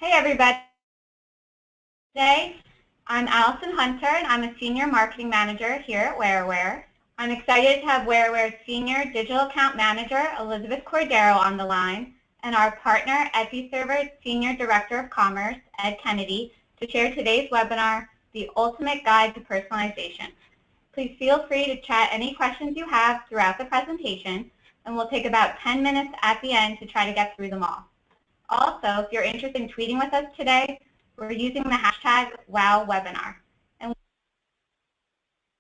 Hey everybody. Today I'm Allison Hunter and I'm a Senior Marketing Manager here at Whereoware. I'm excited to have Whereoware's Senior Digital Account Manager Elizabeth Cordero on the line and our partner Episerver Senior Director of Commerce Ed Kennedy to share today's webinar, The Ultimate Guide to Personalization. Please feel free to chat any questions you have throughout the presentation and we'll take about 10 minutes at the end to try to get through them all. Also, if you're interested in tweeting with us today, we're using the hashtag WowWebinar.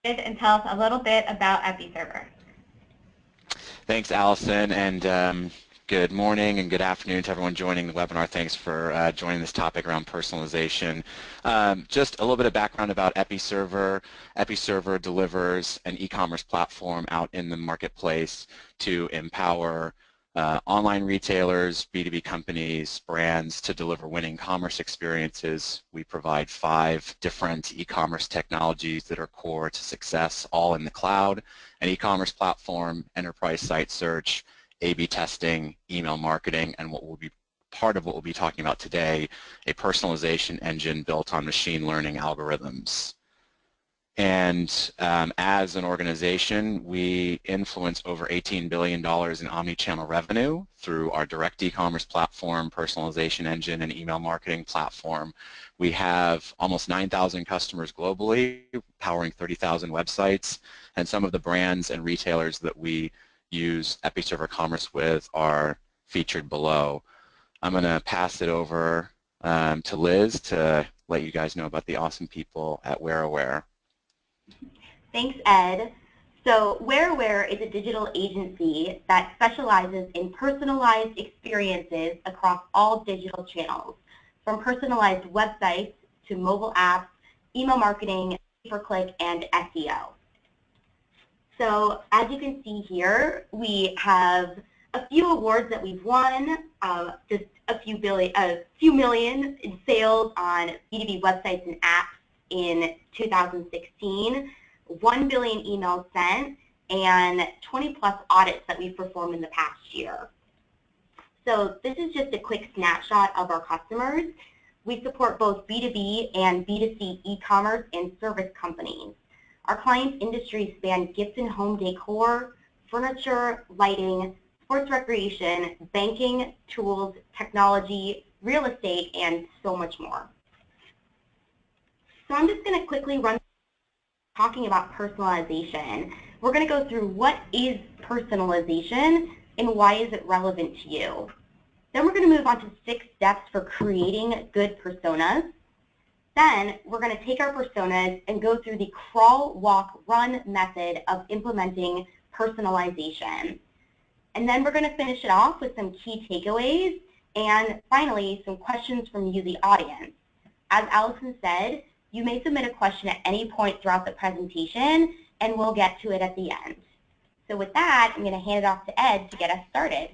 And tell us a little bit about Episerver. Thanks, Allison, and good morning and good afternoon to everyone joining the webinar. Thanks for joining this topic around personalization. Just a little bit of background about Episerver. Episerver delivers an e-commerce platform out in the marketplace to empower online retailers, B2B companies, brands to deliver winning commerce experiences. We provide 5 different e-commerce technologies that are core to success, all in the cloud: an e-commerce platform, enterprise site search, A/B testing, email marketing, and what will be part of what we'll be talking about today, a personalization engine built on machine learning algorithms. And as an organization, we influence over $18 billion in omni-channel revenue through our direct e-commerce platform, personalization engine, and email marketing platform. We have almost 9,000 customers globally, powering 30,000 websites, and some of the brands and retailers that we use Episerver Commerce with are featured below. I'm going to pass it over to Liz to let you guys know about the awesome people at Whereoware. Thanks, Ed. So Whereoware is a digital agency that specializes in personalized experiences across all digital channels, from personalized websites to mobile apps, email marketing, pay-per-click, and SEO. So as you can see here, we have a few awards that we've won, just a few million in sales on B2B websites and apps in 2016, 1 billion emails sent, and 20+ audits that we've performed in the past year. So this is just a quick snapshot of our customers. We support both B2B and B2C e-commerce and service companies. Our clients' industries span gifts and home decor, furniture, lighting, sports recreation, banking, tools, technology, real estate, and so much more. So I'm just going to quickly run talking about personalization. We're going to go through what is personalization and why is it relevant to you. Then we're going to move on to 6 steps for creating good personas. Then we're going to take our personas and go through the crawl, walk, run method of implementing personalization. And then we're going to finish it off with some key takeaways and finally some questions from you, the audience. As Allison said, you may submit a question at any point throughout the presentation, and we'll get to it at the end. So with that, I'm going to hand it off to Ed to get us started.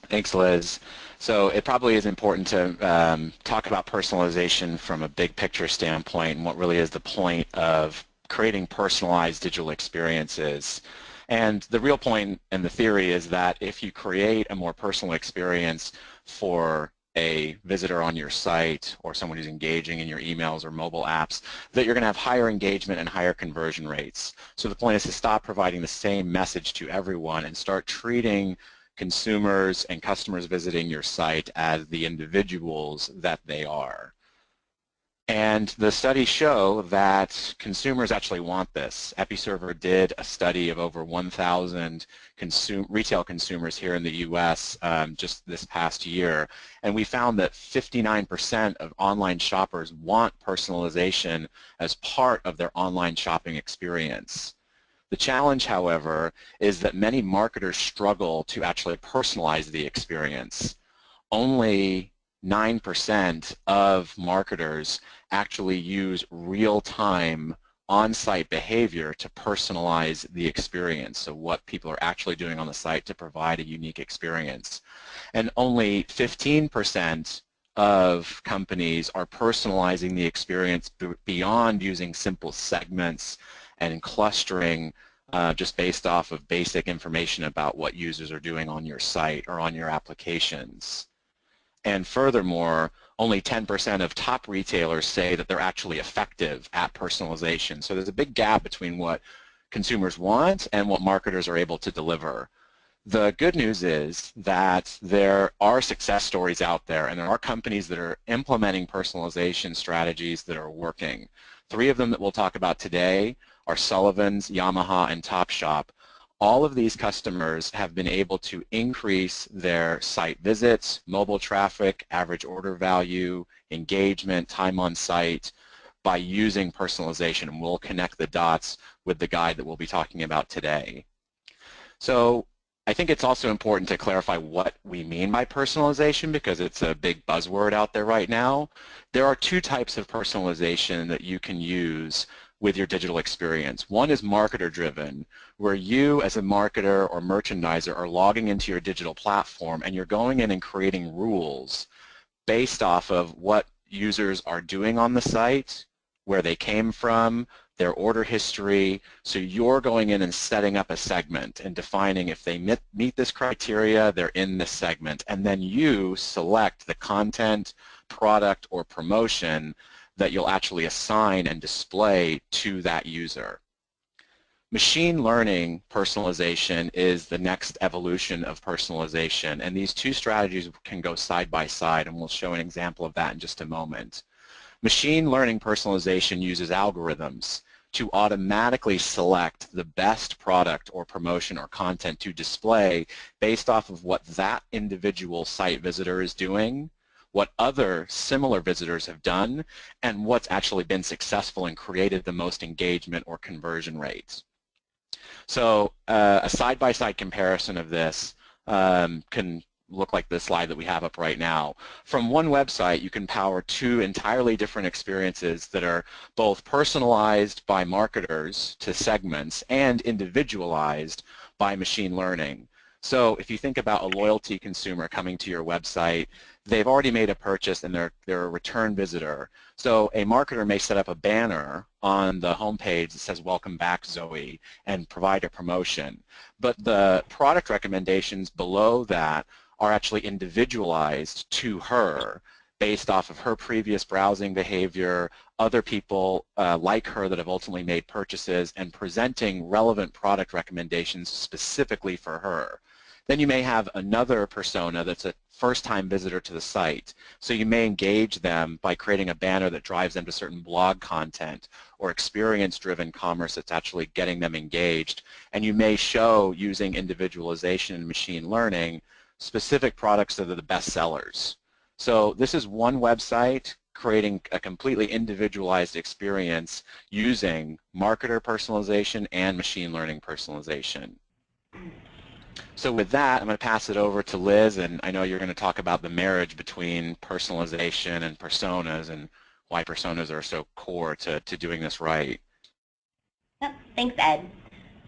Thanks, Liz. So it probably is important to talk about personalization from a big picture standpoint and what really is the point of creating personalized digital experiences. And the real point and the theory is that if you create a more personal experience for a visitor on your site or someone who's engaging in your emails or mobile apps, that you're going to have higher engagement and higher conversion rates. So the point is to stop providing the same message to everyone and start treating consumers and customers visiting your site as the individuals that they are. And the studies show that consumers actually want this. Episerver did a study of over 1,000 retail consumers here in the US just this past year, and we found that 59% of online shoppers want personalization as part of their online shopping experience. The challenge, however, is that many marketers struggle to actually personalize the experience. Only 9% of marketers actually use real-time on-site behavior to personalize the experience, so what people are actually doing on the site to provide a unique experience. And only 15% of companies are personalizing the experience beyond using simple segments and clustering just based off of basic information about what users are doing on your site or on your applications. And furthermore, only 10% of top retailers say that they're actually effective at personalization. So there's a big gap between what consumers want and what marketers are able to deliver. The good news is that there are success stories out there, and there are companies that are implementing personalization strategies that are working. 3 of them that we'll talk about today are Sullivan's, Yamaha, and Topshop. All of these customers have been able to increase their site visits, mobile traffic, average order value, engagement, time on site by using personalization, and we'll connect the dots with the guide that we'll be talking about today. So I think it's also important to clarify what we mean by personalization because it's a big buzzword out there right now. There are 2 types of personalization that you can use with your digital experience. One is marketer-driven, where you as a marketer or merchandiser are logging into your digital platform and you're going in and creating rules based off of what users are doing on the site, where they came from, their order history. So you're going in and setting up a segment and defining if they meet this criteria, they're in this segment. And then you select the content, product, or promotion that you'll actually assign and display to that user. Machine learning personalization is the next evolution of personalization, and these 2 strategies can go side by side, and we'll show an example of that in just a moment. Machine learning personalization uses algorithms to automatically select the best product or promotion or content to display based off of what that individual site visitor is doing, what other similar visitors have done, and what's actually been successful and created the most engagement or conversion rates. So a side-by-side comparison of this can look like the slide that we have up right now. From one website, you can power 2 entirely different experiences that are both personalized by marketers to segments and individualized by machine learning. So if you think about a loyalty consumer coming to your website, they've already made a purchase and they're a return visitor. So a marketer may set up a banner on the homepage that says, "Welcome back, Zoe," and provide a promotion. But the product recommendations below that are actually individualized to her based off of her previous browsing behavior, other people like her that have ultimately made purchases, and presenting relevant product recommendations specifically for her. Then you may have another persona that's a first-time visitor to the site. So you may engage them by creating a banner that drives them to certain blog content or experience-driven commerce that's actually getting them engaged. And you may show, using individualization and machine learning, specific products that are the best sellers. So this is one website creating a completely individualized experience using marketer personalization and machine learning personalization. So with that, I'm going to pass it over to Liz, and I know you're going to talk about the marriage between personalization and personas and why personas are so core to doing this right. Yep, thanks, Ed.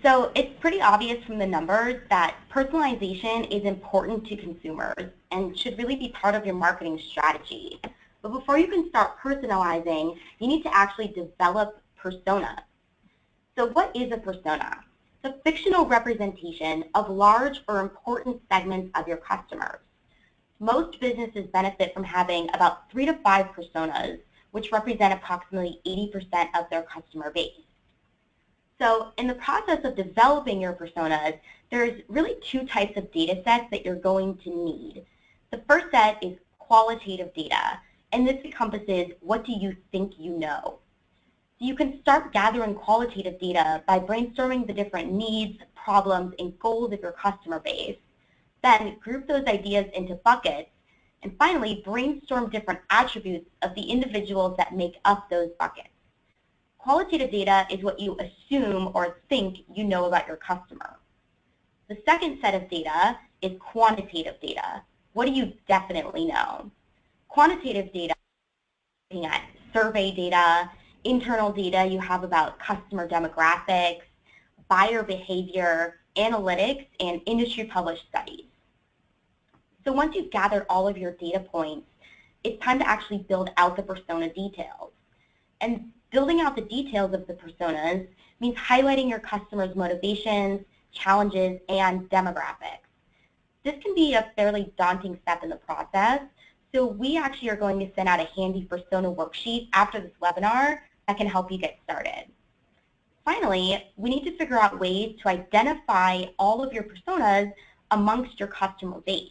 So it's pretty obvious from the numbers that personalization is important to consumers and should really be part of your marketing strategy. But before you can start personalizing, you need to actually develop personas. So what is a persona? It's a fictional representation of large or important segments of your customers. Most businesses benefit from having about 3 to 5 personas, which represent approximately 80% of their customer base. So in the process of developing your personas, there's really 2 types of data sets that you're going to need. The first set is qualitative data, and this encompasses what do you think you know. So you can start gathering qualitative data by brainstorming the different needs, problems, and goals of your customer base. Then group those ideas into buckets, and finally brainstorm different attributes of the individuals that make up those buckets. Qualitative data is what you assume or think you know about your customer. The second set of data is quantitative data. What do you definitely know? Quantitative data, looking at survey data, internal data you have about customer demographics, buyer behavior, analytics, and industry published studies. So once you've gathered all of your data points, it's time to actually build out the persona details. And building out the details of the personas means highlighting your customers' motivations, challenges, and demographics. This can be a fairly daunting step in the process, So we actually are going to send out a handy persona worksheet after this webinar that can help you get started. Finally, we need to figure out ways to identify all of your personas amongst your customer base.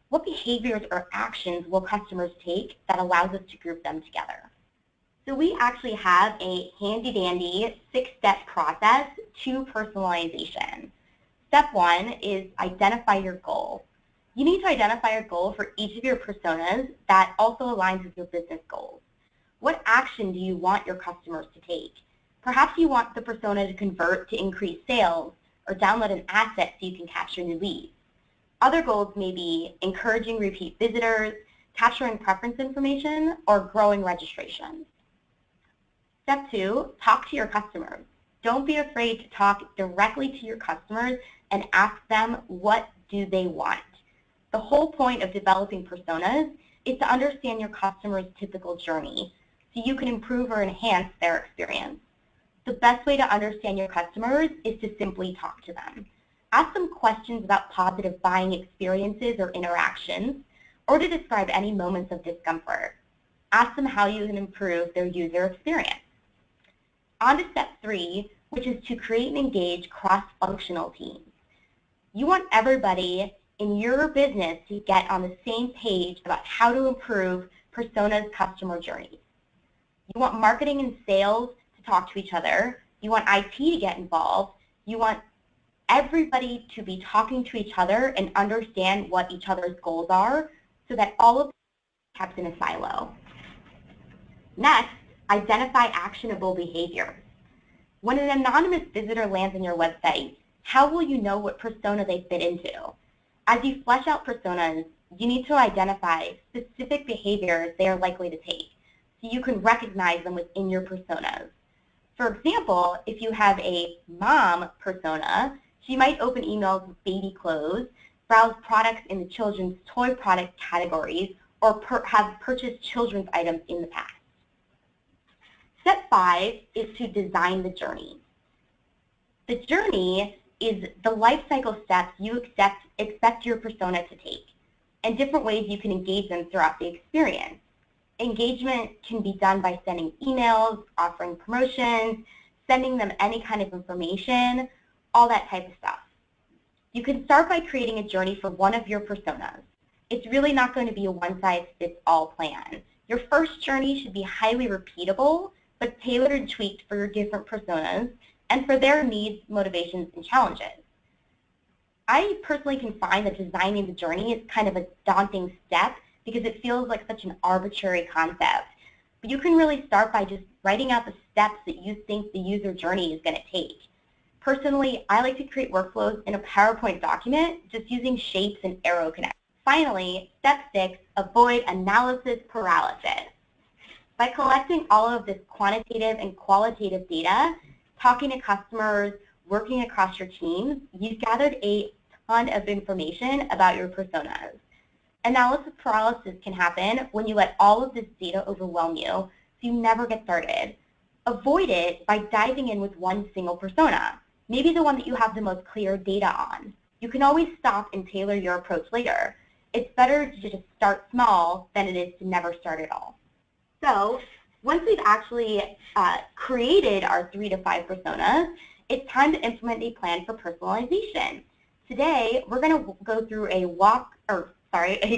What behaviors or actions will customers take that allows us to group them together? So we actually have a handy-dandy 6-step process to personalization. Step 1 is identify your goal. You need to identify a goal for each of your personas that also aligns with your business goals. What action do you want your customers to take? Perhaps you want the persona to convert to increase sales or download an asset so you can capture new leads. Other goals may be encouraging repeat visitors, capturing preference information, or growing registrations. Step 2, talk to your customers. Don't be afraid to talk directly to your customers and ask them what do they want. The whole point of developing personas is to understand your customer's typical journey so you can improve or enhance their experience. The best way to understand your customers is to simply talk to them. Ask them questions about positive buying experiences or interactions, or to describe any moments of discomfort. Ask them how you can improve their user experience. On to step 3, which is to create and engage cross-functional teams. You want everybody in your business to get on the same page about how to improve personas' customer journeys. You want marketing and sales to talk to each other. You want IT to get involved. You want everybody to be talking to each other and understand what each other's goals are so that all of them are kept in a silo. Next, identify actionable behaviors. When an anonymous visitor lands on your website, how will you know what persona they fit into? As you flesh out personas, you need to identify specific behaviors they are likely to take so you can recognize them within your personas. For example, if you have a mom persona, she might open emails with baby clothes, browse products in the children's toy product categories, or have purchased children's items in the past. Step 5 is to design the journey. The journey is the life cycle steps you expect your persona to take and different ways you can engage them throughout the experience. Engagement can be done by sending emails, offering promotions, sending them any kind of information, all that type of stuff. You can start by creating a journey for one of your personas. It's really not going to be a one-size-fits-all plan. Your first journey should be highly repeatable, but tailored and tweaked for your different personas and for their needs, motivations, and challenges. I personally can find that designing the journey is kind of a daunting step because it feels like such an arbitrary concept. But you can really start by just writing out the steps that you think the user journey is going to take. Personally, I like to create workflows in a PowerPoint document just using shapes and arrow connections. Finally, step 6, avoid analysis paralysis. By collecting all of this quantitative and qualitative data, talking to customers, working across your teams, you've gathered a ton of information about your personas. Analysis paralysis can happen when you let all of this data overwhelm you, so you never get started. Avoid it by diving in with one single persona, maybe the one that you have the most clear data on. You can always stop and tailor your approach later. It's better to just start small than it is to never start at all. So once we've actually created our 3 to 5 personas, it's time to implement a plan for personalization. Today, we're going to go through a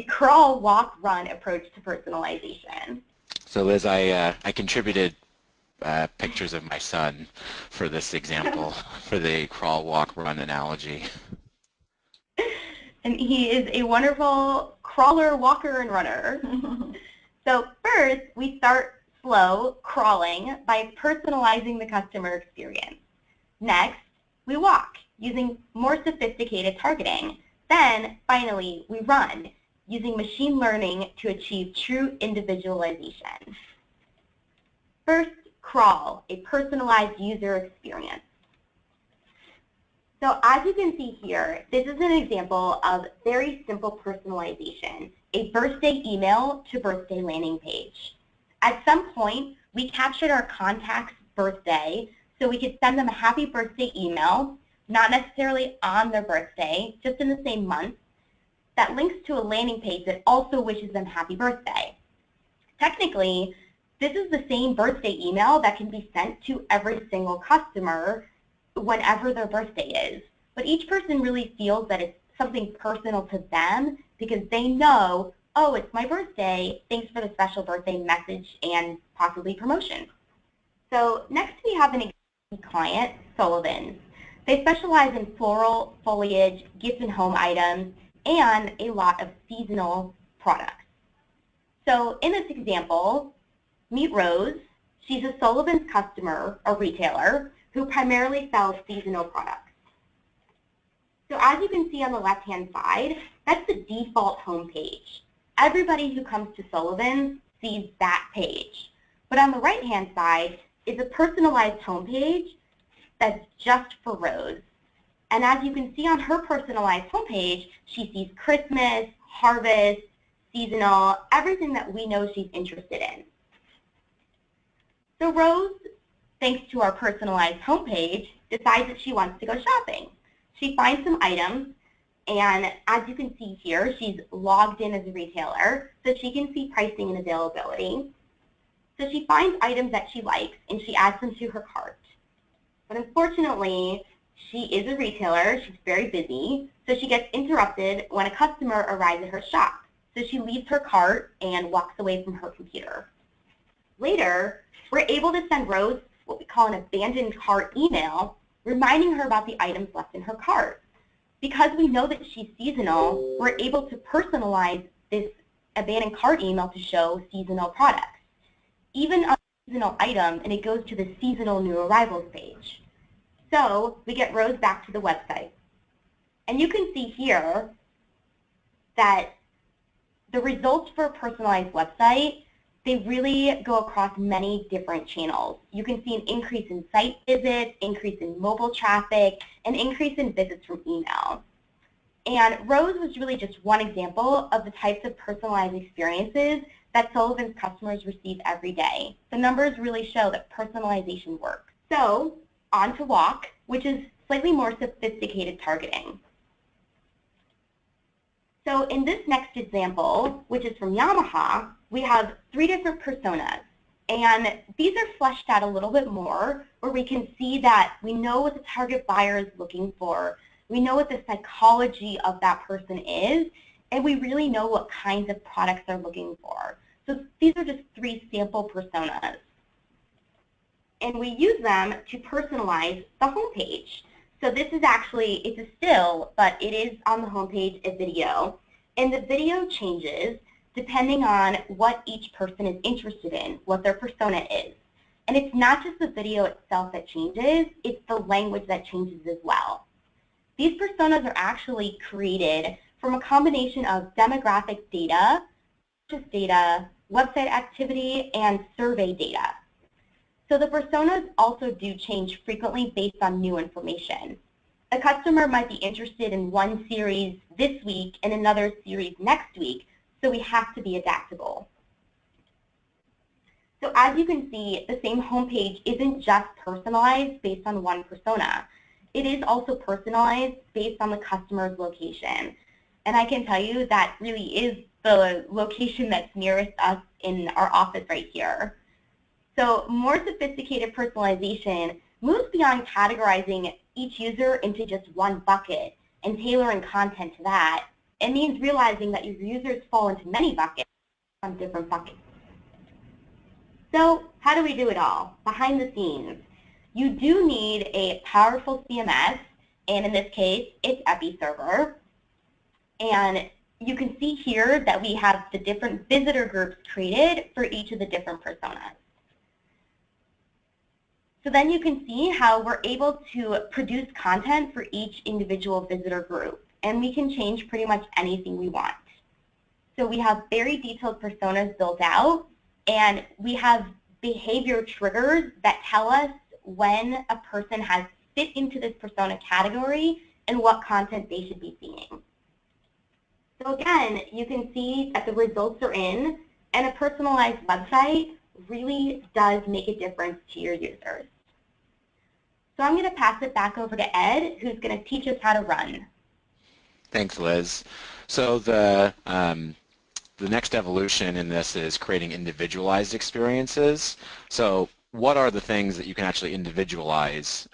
crawl, walk, run approach to personalization. So Liz, I contributed pictures of my son for this example, for the crawl, walk, run analogy. And he is a wonderful crawler, walker, and runner. So first, we start slow, crawling, by personalizing the customer experience. Next, we walk, using more sophisticated targeting. Then, finally, we run, using machine learning to achieve true individualization. First, crawl, a personalized user experience. So as you can see here, this is an example of very simple personalization, a birthday email to birthday landing page. At some point, we captured our contact's birthday so we could send them a happy birthday email, not necessarily on their birthday, just in the same month. that links to a landing page that also wishes them happy birthday. Technically, this is the same birthday email that can be sent to every single customer whenever their birthday is. But each person really feels that it's something personal to them because they know, oh, it's my birthday, thanks for the special birthday message and possibly promotion. So next we have an existing client, Sullivan's. They specialize in floral, foliage, gift and home items, and a lot of seasonal products. So in this example, meet Rose. She's a Sullivan's customer, a retailer, who primarily sells seasonal products. So as you can see on the left-hand side, that's the default home page. Everybody who comes to Sullivan's sees that page. But on the right-hand side is a personalized home page that's just for Rose. And as you can see on her personalized homepage, she sees Christmas, harvest, seasonal, everything that we know she's interested in. So Rose, thanks to our personalized homepage, decides that she wants to go shopping. She finds some items, and as you can see here, she's logged in as a retailer, so she can see pricing and availability. So she finds items that she likes, and she adds them to her cart. But unfortunately, she is a retailer, she's very busy, so she gets interrupted when a customer arrives at her shop. So she leaves her cart and walks away from her computer. Later, we're able to send Rose what we call an abandoned cart email, reminding her about the items left in her cart. Because we know that she's seasonal, we're able to personalize this abandoned cart email to show seasonal products. Even on a seasonal item, and it goes to the seasonal new arrivals page. So we get Rose back to the website. And you can see here that the results for a personalized website, they really go across many different channels. You can see an increase in site visits, increase in mobile traffic, an increase in visits from email. And Rose was really just one example of the types of personalized experiences that Sullivan's customers receive every day. The numbers really show that personalization works. So on to Walk, which is slightly more sophisticated targeting. So in this next example, which is from Yamaha, we have 3 different personas. And these are fleshed out a little bit more, where we can see that we know what the target buyer is looking for. We know what the psychology of that person is, and we really know what kinds of products they're looking for. So these are just 3 sample personas. And we use them to personalize the homepage. So this is actually, it's a still, but it is on the homepage a video. And the video changes depending on what each person is interested in, what their persona is. And it's not just the video itself that changes, it's the language that changes as well. These personas are actually created from a combination of demographic data, purchase data, website activity, and survey data. So the personas also do change frequently based on new information. A customer might be interested in one series this week and another series next week, so we have to be adaptable. So as you can see, the same homepage isn't just personalized based on one persona. It is also personalized based on the customer's location. And I can tell you that really is the location that's nearest us in our office right here. So more sophisticated personalization moves beyond categorizing each user into just one bucket and tailoring content to that. It means realizing that your users fall into many buckets on different buckets. So how do we do it all? Behind the scenes, you do need a powerful CMS, and in this case, it's Episerver. And you can see here that we have the different visitor groups created for each of the different personas. So then you can see how we're able to produce content for each individual visitor group, and we can change pretty much anything we want. So we have very detailed personas built out, and we have behavior triggers that tell us when a person has fit into this persona category and what content they should be seeing. So again, you can see that the results are in, and a personalized website really does make a difference to your users. So I'm going to pass it back over to Ed, who's going to teach us how to run. Thanks, Liz. So the next evolution in this is creating individualized experiences. So what are the things that you can actually individualize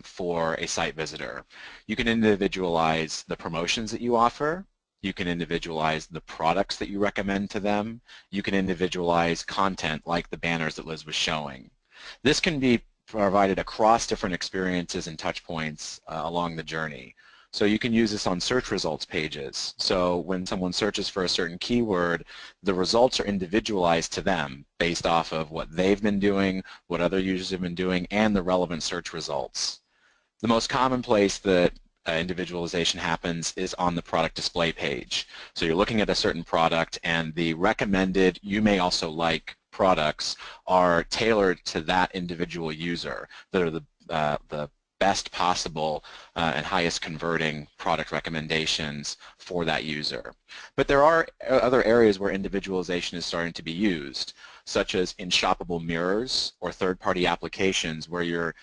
for a site visitor? You can individualize the promotions that you offer. You can individualize the products that you recommend to them. You can individualize content like the banners that Liz was showing. This can be provided across different experiences and touch points along the journey. So you can use this on search results pages. So when someone searches for a certain keyword, the results are individualized to them based off of what they've been doing, what other users have been doing, and the relevant search results. The most common place that individualization happens is on the product display page. So you're looking at a certain product and the recommended, you may also like products are tailored to that individual user that are the best possible and highest converting product recommendations for that user. But there are other areas where individualization is starting to be used, such as in shoppable mirrors or third-party applications where you're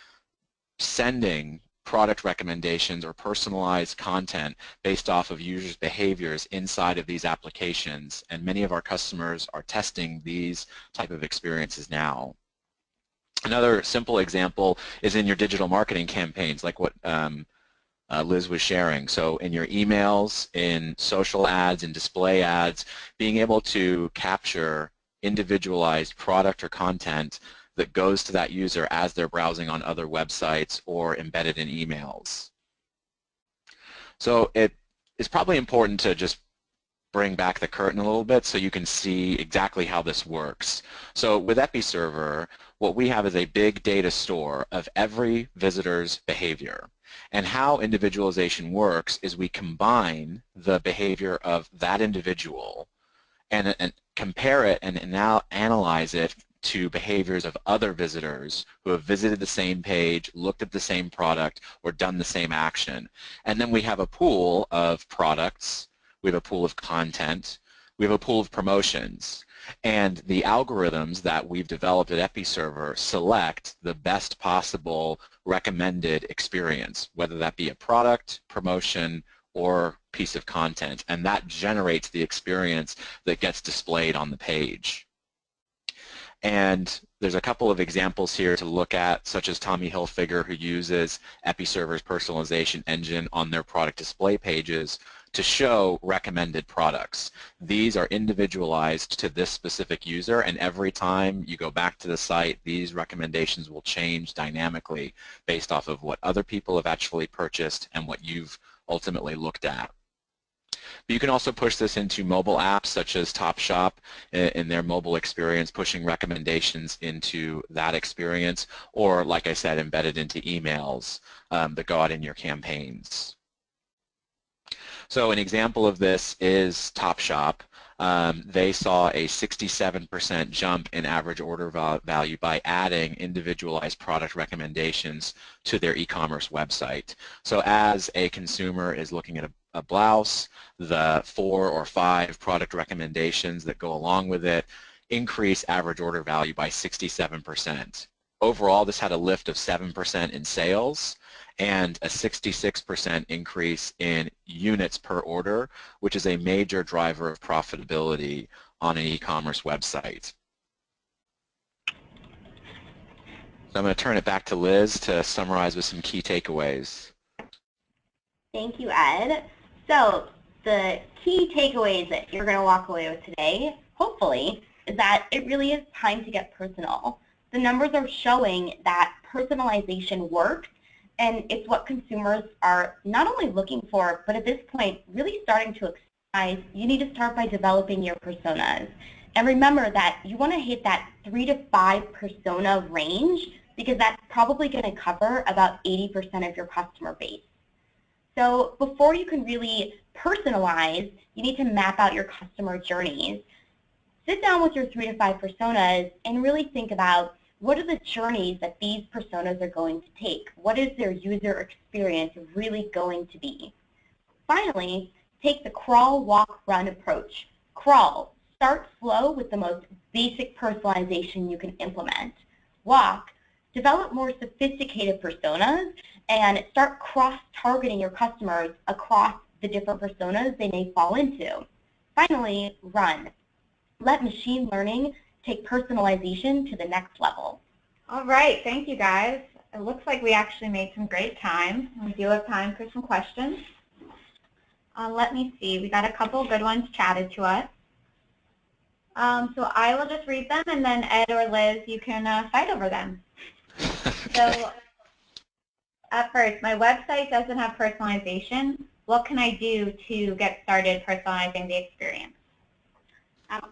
sending product recommendations or personalized content based off of users' behaviors inside of these applications, and many of our customers are testing these type of experiences now. Another simple example is in your digital marketing campaigns, like what Liz was sharing. So in your emails, in social ads, in display ads, being able to capture individualized product or content that goes to that user as they're browsing on other websites or embedded in emails. So it is probably important to just bring back the curtain a little bit so you can see exactly how this works. So with Episerver, what we have is a big data store of every visitor's behavior. And how individualization works is we combine the behavior of that individual and compare it and now analyze it to behaviors of other visitors who have visited the same page, looked at the same product, or done the same action. And then we have a pool of products, we have a pool of content, we have a pool of promotions. And the algorithms that we've developed at Episerver select the best possible recommended experience, whether that be a product, promotion, or piece of content. And that generates the experience that gets displayed on the page. And there's a couple of examples here to look at, such as Tommy Hilfiger, who uses Episerver's personalization engine on their product display pages to show recommended products. These are individualized to this specific user, and every time you go back to the site, these recommendations will change dynamically based off of what other people have actually purchased and what you've ultimately looked at. But you can also push this into mobile apps such as Topshop in their mobile experience, pushing recommendations into that experience, or like I said, embedded into emails that go out in your campaigns. So an example of this is Topshop. They saw a 67% jump in average order value by adding individualized product recommendations to their e-commerce website. So as a consumer is looking at a blouse, the 4 or 5 product recommendations that go along with it increase average order value by 67%. Overall, this had a lift of 7% in sales and a 66% increase in units per order, which is a major driver of profitability on an e-commerce website. So I'm going to turn it back to Liz to summarize with some key takeaways. Thank you, Ed. So the key takeaways that you're going to walk away with today, hopefully, is that it really is time to get personal. The numbers are showing that personalization works, and it's what consumers are not only looking for, but at this point really starting to recognize. You need to start by developing your personas. And remember that you want to hit that 3 to 5 persona range, because that's probably going to cover about 80% of your customer base. So before you can really personalize, you need to map out your customer journeys. Sit down with your 3 to 5 personas and really think about what are the journeys that these personas are going to take? What is their user experience really going to be? Finally, take the crawl, walk, run approach. Crawl. Start slow with the most basic personalization you can implement. Walk. Develop more sophisticated personas and start cross-targeting your customers across the different personas they may fall into. Finally, run. Let machine learning take personalization to the next level. All right, thank you guys. It looks like we actually made some great time. We do have time for some questions. Let me see, we got a couple good ones chatted to us. So I will just read them, and then Ed or Liz, you can fight over them. Okay. So at first, my website doesn't have personalization. What can I do to get started personalizing the experience?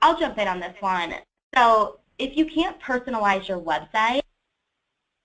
I'll jump in on this one. So if you can't personalize your website,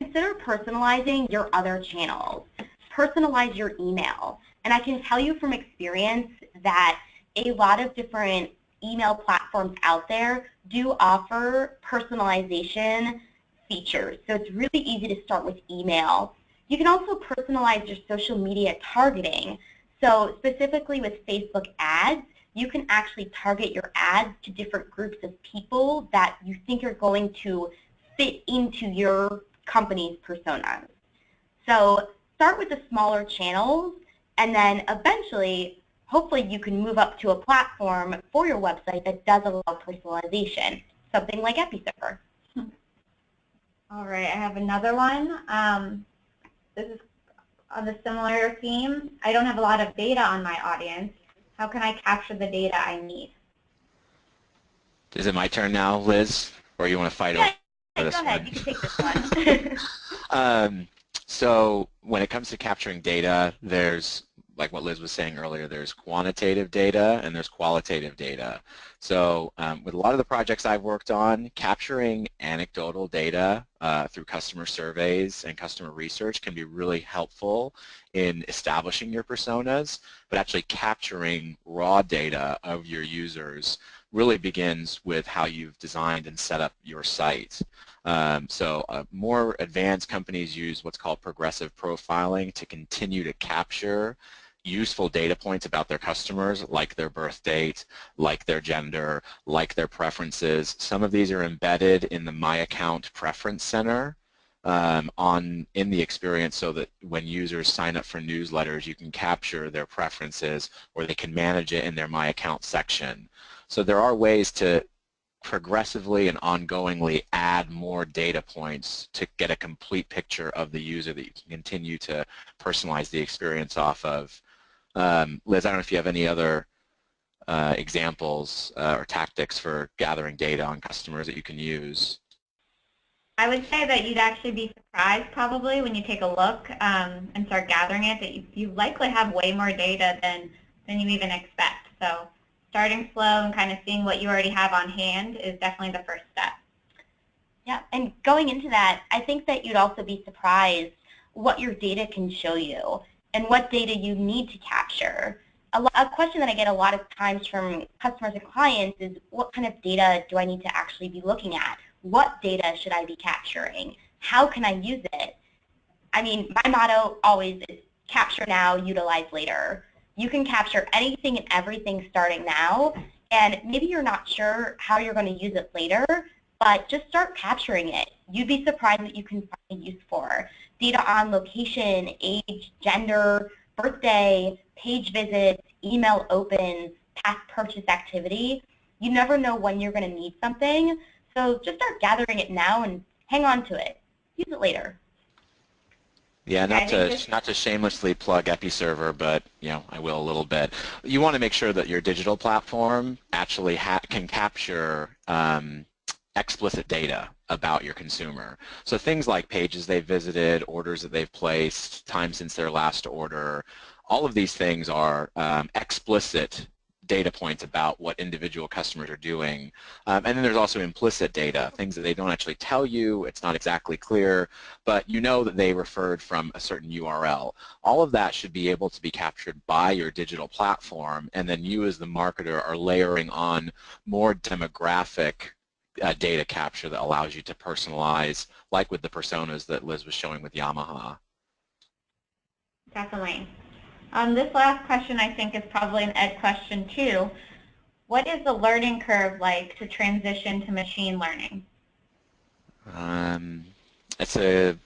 consider personalizing your other channels. Personalize your email. And I can tell you from experience that a lot of different email platforms out there do offer personalization features. So it's really easy to start with email. You can also personalize your social media targeting. So specifically with Facebook ads, you can actually target your ads to different groups of people that you think are going to fit into your company's personas. So start with the smaller channels, and then eventually, hopefully you can move up to a platform for your website that does allow personalization, something like Episerver. All right, I have another one. This is on a similar theme. I don't have a lot of data on my audience. How can I capture the data I need? Is it my turn now, Liz, or you want to fight over this go ahead. one? You can take this one. So when it comes to capturing data, there's, like what Liz was saying earlier, there's quantitative data and there's qualitative data. So with a lot of the projects I've worked on, capturing anecdotal data through customer surveys and customer research can be really helpful in establishing your personas, but actually capturing raw data of your users really begins with how you've designed and set up your site. More advanced companies use what's called progressive profiling to continue to capture useful data points about their customers, like their birth date, like their gender, like their preferences. Some of these are embedded in the My Account Preference Center in the experience, so that when users sign up for newsletters, you can capture their preferences, or they can manage it in their My Account section. So there are ways to progressively and ongoingly add more data points to get a complete picture of the user that you can continue to personalize the experience off of. Liz, I don't know if you have any other examples or tactics for gathering data on customers that you can use. I would say that you'd actually be surprised probably when you take a look and start gathering it, that you likely have way more data than you even expect. So starting slow and kind of seeing what you already have on hand is definitely the first step. Yeah, and going into that, I think that you'd also be surprised what your data can show you and what data you need to capture. A question that I get a lot of times from customers and clients is, what kind of data do I need to actually be looking at? What data should I be capturing? How can I use it? I mean, my motto always is capture now, utilize later. You can capture anything and everything starting now, and maybe you're not sure how you're going to use it later, but just start capturing it. You'd be surprised what you can find use for. Data on location, age, gender, birthday, page visits, email opens, past purchase activity. You never know when you're going to need something, so just start gathering it now and hang on to it. Use it later. Yeah, not to shamelessly plug Episerver, but I will a little bit. You want to make sure that your digital platform actually can capture explicit data about your consumer. So things like pages they've visited, orders that they've placed, time since their last order, all of these things are explicit data points about what individual customers are doing. And then there's also implicit data, things that they don't actually tell you, it's not exactly clear, but you know that they referred from a certain URL. All of that should be able to be captured by your digital platform, and then you as the marketer are layering on more demographic data capture that allows you to personalize, like with the personas that Liz was showing with Yamaha. Definitely. This last question I think is probably an Ed question too. What is the learning curve like to transition to machine learning? That's a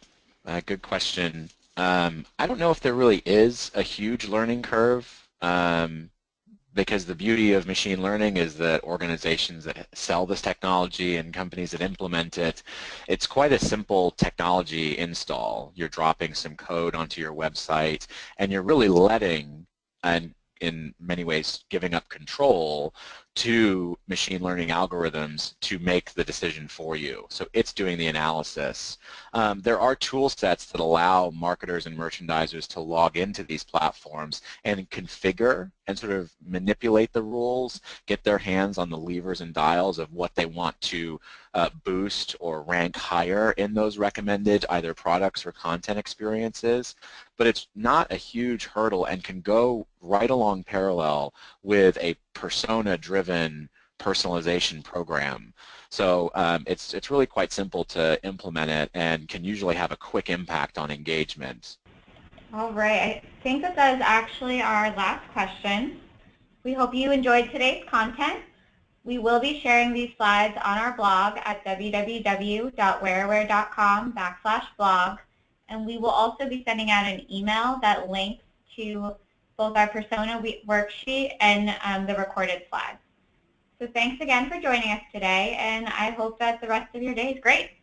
good question. I don't know if there really is a huge learning curve because the beauty of machine learning is that organizations that sell this technology and companies that implement it, it's quite a simple technology install. You're dropping some code onto your website, and you're really letting, and in many ways giving up control to machine learning algorithms to make the decision for you. So it's doing the analysis. There are tool sets that allow marketers and merchandisers to log into these platforms and configure and sort of manipulate the rules, get their hands on the levers and dials of what they want to boost or rank higher in those recommended either products or content experiences. But it's not a huge hurdle and can go right along parallel with a persona-driven personalization program. So it's really quite simple to implement it and can usually have a quick impact on engagement. All right, I think that is actually our last question. We hope you enjoyed today's content. We will be sharing these slides on our blog at www.whereoware.com/blog, and we will also be sending out an email that links to both our persona worksheet and the recorded slides. So thanks again for joining us today, and I hope that the rest of your day is great.